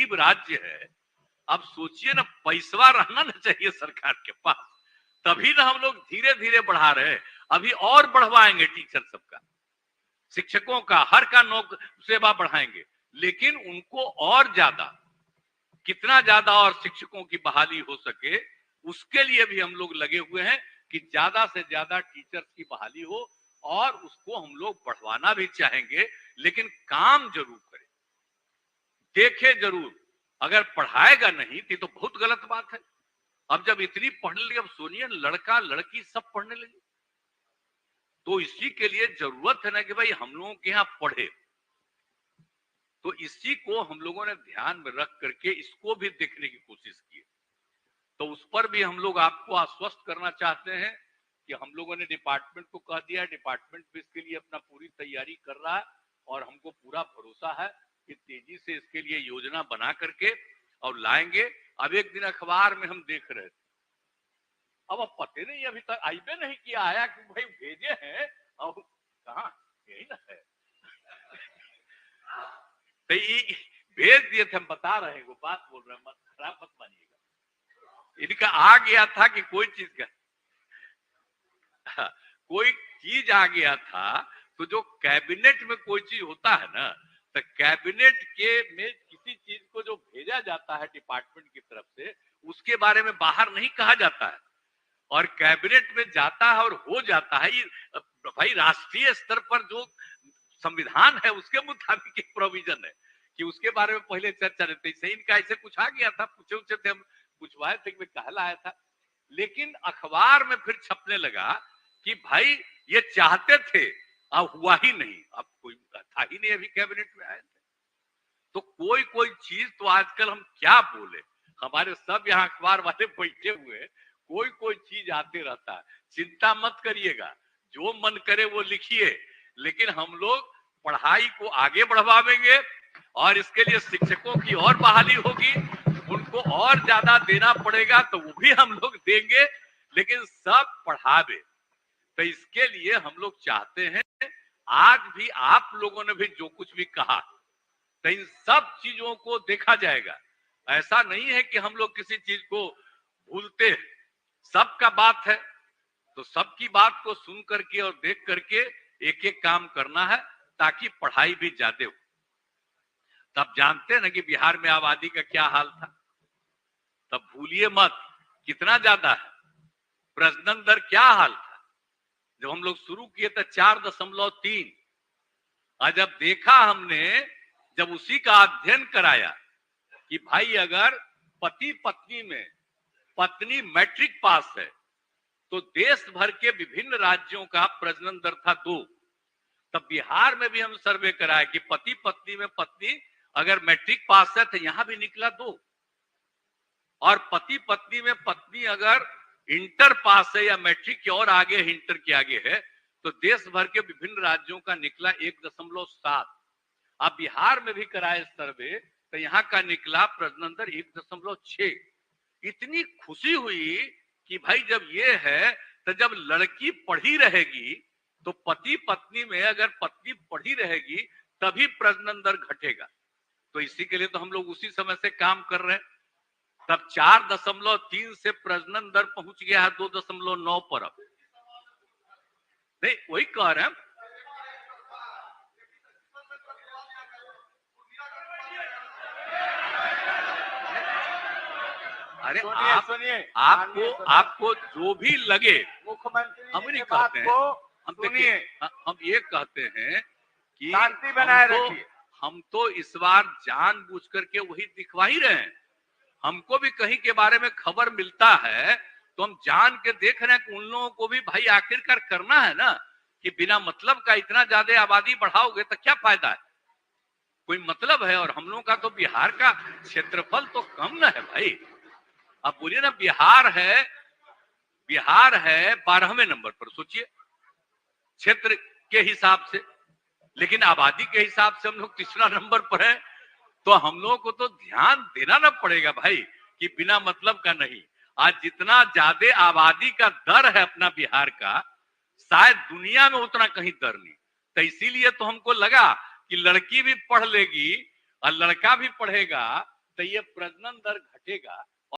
गरीब राज्य है, अब सोचिए ना, पैसा रहना ना चाहिए सरकार के पास, तभी ना हम लोग धीरे धीरे बढ़ा रहे हैं। अभी और बढ़वाएंगे टीचर सबका, शिक्षकों का, हर का सेवा बढ़ाएंगे, लेकिन उनको और ज्यादा, कितना ज्यादा और शिक्षकों की बहाली हो सके उसके लिए भी हम लोग लगे हुए हैं कि ज्यादा से ज्यादा टीचर्स की बहाली हो, और उसको हम लोग बढ़वाना भी चाहेंगे, लेकिन काम जरूर करें, देखे जरूर। अगर पढ़ाएगा नहीं तो बहुत गलत बात है। अब जब इतनी पढ़ने लगी, अब सोनिए लड़का लड़की सब पढ़ने लगे, तो इसी के लिए जरूरत है ना कि भाई हम लोगों के यहाँ पढ़े। तो इसी को हम लोगों ने ध्यान में रख करके इसको भी देखने की कोशिश की। तो उस पर भी हम लोग आपको आश्वस्त करना चाहते हैं कि हम लोगों ने डिपार्टमेंट को कह दिया है, डिपार्टमेंट भी इसके लिए अपना पूरी तैयारी कर रहा है, और हमको पूरा भरोसा है कि तेजी से इसके लिए योजना बना करके और लाएंगे। अब एक दिन अखबार में हम देख रहे थे, अब पते नहीं अभी तक आईबे नहीं किया, आया कि भाई भेजे हैं और कहा यही ना है तो ये भेज दिए थे, हम बता रहे हैं, वो बात बोल रहे हैं, मत खराब मत मानिएगा। इनका आ गया था कि कोई चीज का कोई चीज आ गया था, तो जो कैबिनेट में कोई चीज होता है ना, तो कैबिनेट के में किसी चीज को जो भेजा जाता है डिपार्टमेंट की तरफ से, उसके बारे में बाहर नहीं कहा जाता है, और कैबिनेट में जाता है और हो जाता है। ये भाई राष्ट्रीय स्तर पर जो संविधान है उसके मुताबिक एक प्रोविजन है कि उसके बारे में पहले चर्चा रहती है। इनका ऐसे कुछ आ गया था, पूछे थे, हम पूछवाए थे कि कहला आया था, लेकिन अखबार में फिर छपने लगा कि भाई ये चाहते थे, अब हुआ ही नहीं, अब कोई था ही नहीं, अभी कैबिनेट में आए थे। तो कोई कोई चीज तो आजकल हम क्या बोले, हमारे सब यहाँ अखबार वाले बैठे हुए, कोई कोई चीज आते रहता है। चिंता मत करिएगा, जो मन करे वो लिखिए, लेकिन हम लोग पढ़ाई को आगे बढ़ावेंगे, और इसके लिए शिक्षकों की और बहाली होगी, उनको और ज्यादा देना पड़ेगा तो वो भी हम लोग देंगे, लेकिन सब पढ़ावे। तो इसके लिए हम लोग चाहते हैं, आज भी आप लोगों ने भी जो कुछ भी कहा, तो इन सब चीजों को देखा जाएगा। ऐसा नहीं है कि हम लोग किसी चीज को भूलते हैं, सबका बात है, तो सबकी बात को सुन करके और देख करके एक एक काम करना है, ताकि पढ़ाई भी ज्यादा हो। तब जानते हैं ना कि बिहार में आबादी का क्या हाल था, तब भूलिए मत कितना ज्यादा है, प्रजनन दर क्या हाल था जब हम लोग शुरू किए थे 4.3। और जब देखा हमने, जब उसी का अध्ययन कराया कि भाई अगर पति पत्नी में पत्नी मैट्रिक पास है तो देश भर के विभिन्न राज्यों का प्रजनन दर था 2। तब बिहार में भी हम सर्वे कराया कि पति पत्नी में पत्नी अगर मैट्रिक पास है तो यहां भी निकला 2, और पति पत्नी में पत्नी अगर इंटर पास है या मैट्रिक के और आगे इंटर के आगे है तो देश भर के विभिन्न राज्यों का निकला 1.7। अब बिहार में भी कराए सर्वे तो यहाँ का निकला प्रजनन दर 1.6। इतनी खुशी हुई कि भाई जब ये है, तो जब लड़की पढ़ी रहेगी तो पति पत्नी में अगर पत्नी पढ़ी रहेगी तभी प्रजनन दर घटेगा। तो इसी के लिए तो हम लोग उसी समय से काम कर रहे हैं। तब 4.3 से प्रजनन दर पहुंच गया है 2.9 पर। अब नहीं, वही कह रहे हैं, अरे आपको जो भी लगे, हम नहीं कहते हैं, हम ये कहते हैं कि शांति बनाए रखिए। हम तो इस बार जानबूझ करके वही दिखवा ही रहे हैं। हमको भी कहीं के बारे में खबर मिलता है तो हम जान के देख रहे हैं कि उन लोगों को भी भाई आखिरकार करना है ना, कि बिना मतलब का इतना ज्यादा आबादी बढ़ाओगे तो क्या फायदा है, कोई मतलब है। और हम लोगों का तो बिहार का क्षेत्रफल तो कम ना है भाई। अब बोलिए ना, बिहार है 12वें नंबर पर, सोचिए क्षेत्र के हिसाब से, लेकिन आबादी के हिसाब से हम लोग 3रा नंबर पर है। तो हम लोगों को तो ध्यान देना ना पड़ेगा भाई, कि बिना मतलब का नहीं। आज जितना ज्यादा आबादी का दर है अपना बिहार का, शायद दुनिया में उतना कहीं दर नहीं। तो इसीलिए तो हमको लगा कि लड़की भी पढ़ लेगी और लड़का भी पढ़ेगा तो ये प्रजनन दर घटेगा